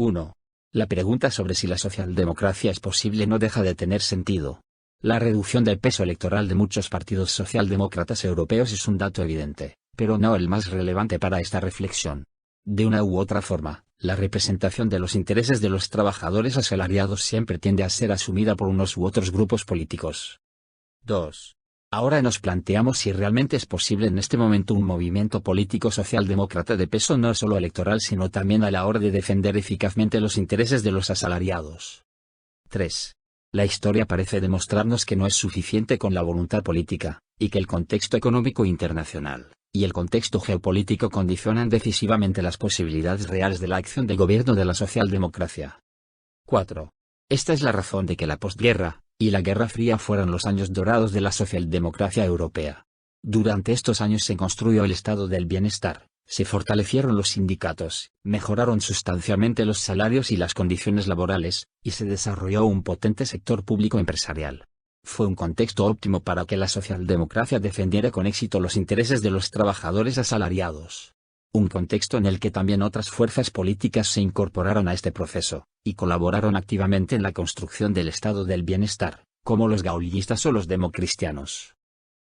1. La pregunta sobre si la socialdemocracia es posible no deja de tener sentido. La reducción del peso electoral de muchos partidos socialdemócratas europeos es un dato evidente, pero no el más relevante para esta reflexión. De una u otra forma, la representación de los intereses de los trabajadores asalariados siempre tiende a ser asumida por unos u otros grupos políticos. 2. Ahora nos planteamos si realmente es posible en este momento un movimiento político socialdemócrata de peso no solo electoral sino también a la hora de defender eficazmente los intereses de los asalariados. 3. La historia parece demostrarnos que no es suficiente con la voluntad política, y que el contexto económico internacional y el contexto geopolítico condicionan decisivamente las posibilidades reales de la acción del gobierno de la socialdemocracia. 4. Esta es la razón de que la posguerra y la Guerra Fría fueron los años dorados de la socialdemocracia europea. Durante estos años se construyó el estado del bienestar, se fortalecieron los sindicatos, mejoraron sustancialmente los salarios y las condiciones laborales, y se desarrolló un potente sector público empresarial. Fue un contexto óptimo para que la socialdemocracia defendiera con éxito los intereses de los trabajadores asalariados. Un contexto en el que también otras fuerzas políticas se incorporaron a este proceso, y colaboraron activamente en la construcción del estado del bienestar, como los gaullistas o los democristianos.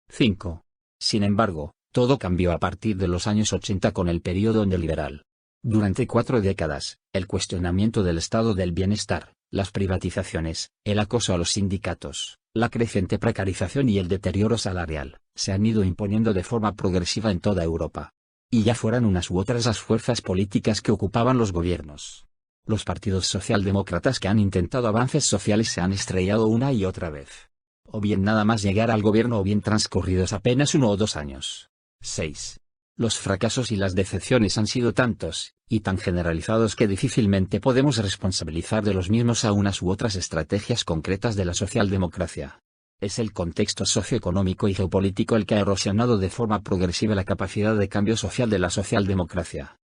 5. Sin embargo, todo cambió a partir de los años 80 con el período neoliberal. Durante 4 décadas, el cuestionamiento del estado del bienestar, las privatizaciones, el acoso a los sindicatos, la creciente precarización y el deterioro salarial, se han ido imponiendo de forma progresiva en toda Europa. Y ya fueran unas u otras las fuerzas políticas que ocupaban los gobiernos. Los partidos socialdemócratas que han intentado avances sociales se han estrellado una y otra vez. O bien nada más llegar al gobierno o bien transcurridos apenas 1 o 2 años. 6. Los fracasos y las decepciones han sido tantos, y tan generalizados que difícilmente podemos responsabilizar de los mismos a unas u otras estrategias concretas de la socialdemocracia. Es el contexto socioeconómico y geopolítico el que ha erosionado de forma progresiva la capacidad de cambio social de la socialdemocracia.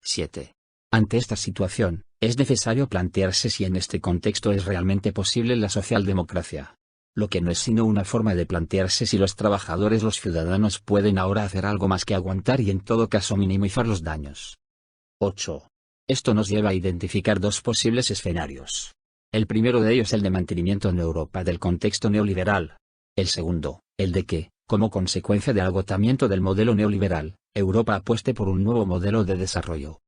7. Ante esta situación, es necesario plantearse si en este contexto es realmente posible la socialdemocracia. Lo que no es sino una forma de plantearse si los trabajadores, los ciudadanos pueden ahora hacer algo más que aguantar y en todo caso minimizar los daños. 8. Esto nos lleva a identificar 2 posibles escenarios. El primero de ellos el de mantenimiento en Europa del contexto neoliberal. El segundo, el de que, como consecuencia del agotamiento del modelo neoliberal, Europa apueste por un nuevo modelo de desarrollo.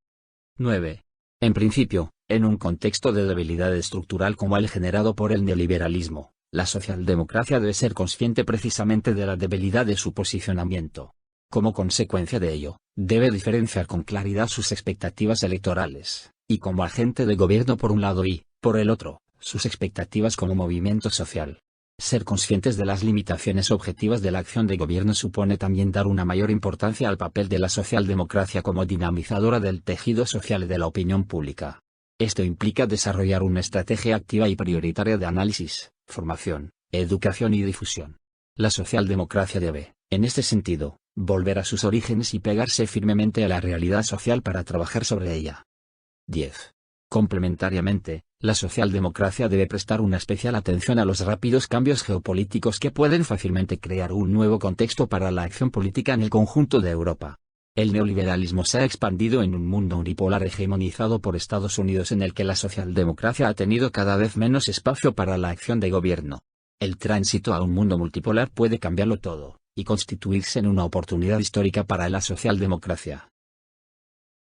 9. En principio, en un contexto de debilidad estructural como el generado por el neoliberalismo, la socialdemocracia debe ser consciente precisamente de la debilidad de su posicionamiento. Como consecuencia de ello, debe diferenciar con claridad sus expectativas electorales, y como agente de gobierno por un lado y, por el otro, sus expectativas como movimiento social. Ser conscientes de las limitaciones objetivas de la acción de gobierno supone también dar una mayor importancia al papel de la socialdemocracia como dinamizadora del tejido social y de la opinión pública. Esto implica desarrollar una estrategia activa y prioritaria de análisis, formación, educación y difusión. La socialdemocracia debe, en este sentido, volver a sus orígenes y pegarse firmemente a la realidad social para trabajar sobre ella. 10. Complementariamente, la socialdemocracia debe prestar una especial atención a los rápidos cambios geopolíticos que pueden fácilmente crear un nuevo contexto para la acción política en el conjunto de Europa. El neoliberalismo se ha expandido en un mundo unipolar hegemonizado por Estados Unidos en el que la socialdemocracia ha tenido cada vez menos espacio para la acción de gobierno. El tránsito a un mundo multipolar puede cambiarlo todo, y constituirse en una oportunidad histórica para la socialdemocracia.